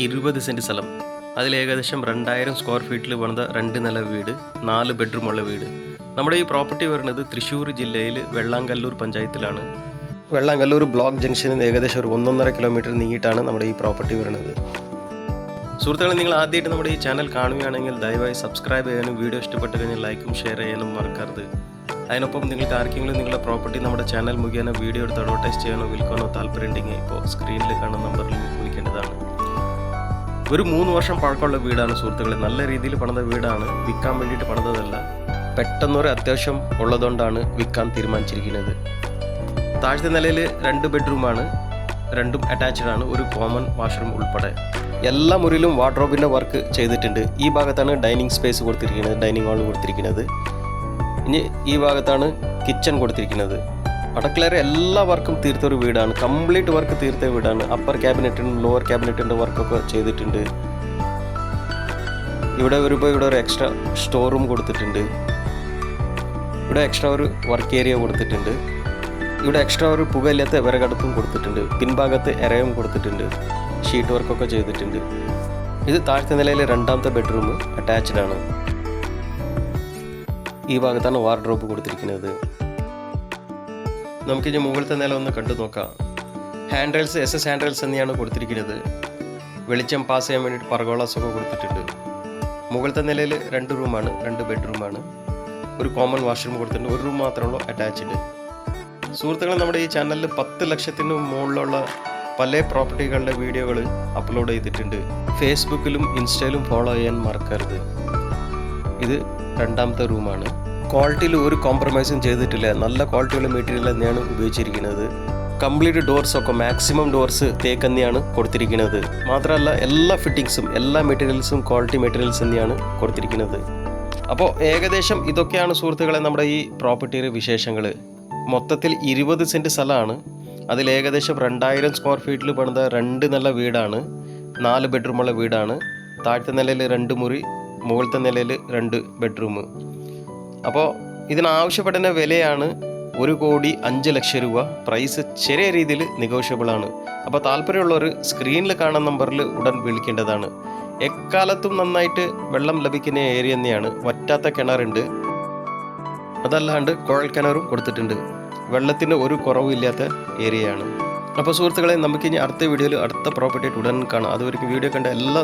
20 cent സ്ഥലം, അതിൽ ഏകദേശം 2000 സ്ക്വയർ ഫീറ്റിൽ പണിത 2 നില വീട്, 4 ബെഡ്റൂമുള്ള വീട്. നമ്മുടെ ഈ പ്രോപ്പർട്ടി വരുന്നത് തൃശ്ശൂർ ജില്ലയിൽ വെള്ളാങ്കല്ലൂർ പഞ്ചായത്തിലാണ്. വെള്ളാങ്കല്ലൂർ ബ്ലോക്ക് ജംഗ്ഷനിൽ നിന്ന് ഏകദേശം ഒരു 1.5 കിലോമീറ്റർ നീങ്ങിയിട്ടാണ് നമ്മുടെ ഈ പ്രോപ്പർട്ടി വരുന്നത്. സുഹൃത്തുക്കളെ, നിങ്ങൾ ആദ്യമായിട്ട് നമ്മുടെ ഈ ചാനൽ കാണുകയാണെങ്കിൽ ദയവായി സബ്സ്ക്രൈബ് ചെയ്യാനും വീഡിയോ ഇഷ്ടപ്പെട്ട് കഴിഞ്ഞാൽ ലൈക്കും ഷെയർ ചെയ്യാനും മറക്കരുത്. അതിനൊപ്പം നിങ്ങൾക്ക് ആർക്കെങ്കിലും നിങ്ങളുടെ പ്രോപ്പർട്ടി നമ്മുടെ ചാനൽ മുഖേന വീഡിയോ എടുത്ത് അഡ്വർട്ടൈസ് ചെയ്യാനോ വിൽക്കാനോ താല്പര്യമുണ്ടെങ്കിൽ ഇപ്പോൾ സ്ക്രീനിൽ കാണുന്ന നമ്പറിൽ വിളിക്കേണ്ടതാണ്. ഒരു 3 വർഷം പഴക്കമുള്ള വീടാണ് സുഹൃത്തുക്കളെ. നല്ല രീതിയിൽ പണിത വീടാണ്, വിൽക്കാൻ വേണ്ടിയിട്ട് പണിതതല്ല. പെട്ടെന്നൊരു അത്യാവശ്യം ഉള്ളതുകൊണ്ടാണ് വിൽക്കാൻ തീരുമാനിച്ചിരിക്കുന്നത്. താഴത്തെ നിലയിൽ 2 ബെഡ്റൂമാണ്, 2ഉം അറ്റാച്ച്ഡ് ആണ്, ഒരു കോമൺ വാഷ്റൂം ഉൾപ്പെടെ. എല്ലാ മുറിയിലും വാർഡ്രോബിൻ്റെ വർക്ക് ചെയ്തിട്ടുണ്ട്. ഈ ഭാഗത്താണ് ഡൈനിങ് സ്പേസ് കൊടുത്തിരിക്കുന്നത്, ഡൈനിങ് ഹാൾ കൊടുത്തിരിക്കുന്നത്. ഇനി ഈ ഭാഗത്താണ് കിച്ചൺ കൊടുത്തിരിക്കുന്നത്. അടുക്കളയുടെ എല്ലാ വർക്കും തീർത്തൊരു വീടാണ്, കംപ്ലീറ്റ് വർക്ക് തീർത്ത വീടാണ്. അപ്പർ ക്യാബിനറ്റും ലോവർ ക്യാബിനറ്റിൻ്റെ വർക്കൊക്കെ ചെയ്തിട്ടുണ്ട്. ഇവിടെ വരുമ്പോൾ ഇവിടെ ഒരു എക്സ്ട്രാ സ്റ്റോർ റൂം കൊടുത്തിട്ടുണ്ട്. ഇവിടെ എക്സ്ട്രാ ഒരു വർക്ക് ഏരിയ കൊടുത്തിട്ടുണ്ട്. ഇവിടെ എക്സ്ട്രാ ഒരു പുകയില്ലാത്ത വിറകടുപ്പും കൊടുത്തിട്ടുണ്ട്. പിൻഭാഗത്ത് എറയും കൊടുത്തിട്ടുണ്ട്. ഷീറ്റ് വർക്കൊക്കെ ചെയ്തിട്ടുണ്ട്. ഇത് താഴത്തെ നിലയിലെ 2ാമത്തെ ബെഡ്റൂം, അറ്റാച്ച്ഡ് ആണ്. ഈ ഭാഗത്താണ് വാർഡ്രോബ് കൊടുത്തിരിക്കുന്നത്. നമുക്കിനി മുകളിലത്തെ നില ഒന്ന് കണ്ടു നോക്കാം. Hand rails SS hand rails തന്നെയാണ് കൊടുത്തിരിക്കുന്നത്. വെളിച്ചം പാസ് ചെയ്യാൻ വേണ്ടിയിട്ട് പർഗോളാസ് ഒക്കെ കൊടുത്തിട്ടുണ്ട്. മുകളിലത്തെ നിലയിൽ 2 റൂമാണ്, 2 ബെഡ്റൂമാണ്, ഒരു കോമൺ വാഷ്റൂം കൊടുത്തിട്ടുണ്ട്. ഒരു റൂം മാത്രമേ ഉള്ളൂ അറ്റാച്ച്ഡ്. സുഹൃത്തുക്കളെ, നമ്മുടെ ഈ ചാനലിൽ 10 ലക്ഷത്തിന് മുകളിലുള്ള പല പ്രോപ്പർട്ടികളുടെ വീഡിയോകൾ അപ്ലോഡ് ചെയ്തിട്ടുണ്ട്. ഫേസ്ബുക്കിലും ഇൻസ്റ്റയിലും ഫോളോ ചെയ്യാൻ മറക്കരുത്. ഇത് 2ാമത്തെ റൂമാണ്. ക്വാളിറ്റിയിൽ ഒരു കോംപ്രമൈസും ചെയ്തിട്ടില്ല. നല്ല ക്വാളിറ്റിയുള്ള മെറ്റീരിയൽ തന്നെയാണ് ഉപയോഗിച്ചിരിക്കുന്നത്. കംപ്ലീറ്റ് ഡോർസൊക്കെ മാക്സിമം ഡോർസ് തേക്ക് തന്നെയാണ് കൊടുത്തിരിക്കുന്നത്. മാത്രമല്ല എല്ലാ ഫിറ്റിങ്സും എല്ലാ മെറ്റീരിയൽസും ക്വാളിറ്റി മെറ്റീരിയൽസ് തന്നെയാണ് കൊടുത്തിരിക്കുന്നത്. അപ്പോൾ ഏകദേശം ഇതൊക്കെയാണ് സുഹൃത്തുക്കളെ നമ്മുടെ ഈ പ്രോപ്പർട്ടിയുടെ വിശേഷങ്ങൾ. മൊത്തത്തിൽ 20 സെൻറ്റ് സ്ഥലമാണ്. അതിൽ ഏകദേശം 2000 സ്ക്വയർ ഫീറ്റിൽ പണിത 2 നില വീടാണ്, 4 ബെഡ്റൂമുള്ള വീടാണ്. താഴത്തെ നിലയിൽ 2 മുറി, മുകളിലത്തെ നിലയിൽ 2 ബെഡ്റൂം. അപ്പോൾ ഇതിനാവശ്യപ്പെടുന്ന വിലയാണ് 1,05,00,000 രൂപ. പ്രൈസ് ചെറിയ രീതിയിൽ നെഗോഷ്യബിളാണ്. അപ്പോൾ താല്പര്യമുള്ളവർ സ്ക്രീനിൽ കാണുന്ന നമ്പറിൽ ഉടൻ വിളിക്കേണ്ടതാണ്. എക്കാലത്തും നന്നായിട്ട് വെള്ളം ലഭിക്കുന്ന ഏരിയ തന്നെയാണ്. വറ്റാത്ത കിണറുണ്ട്, അതല്ലാണ്ട് കുഴൽ കിണറും കൊടുത്തിട്ടുണ്ട്. വെള്ളത്തിന് ഒരു കുറവില്ലാത്ത ഏരിയയാണ്. അപ്പോൾ സുഹൃത്തുക്കളെ, നമുക്കിനി അടുത്ത വീഡിയോയിൽ അടുത്ത പ്രോപ്പർട്ടി ഉടൻ കാണാം. അതുവരെയ്ക്കും വീഡിയോ കണ്ട എല്ലാ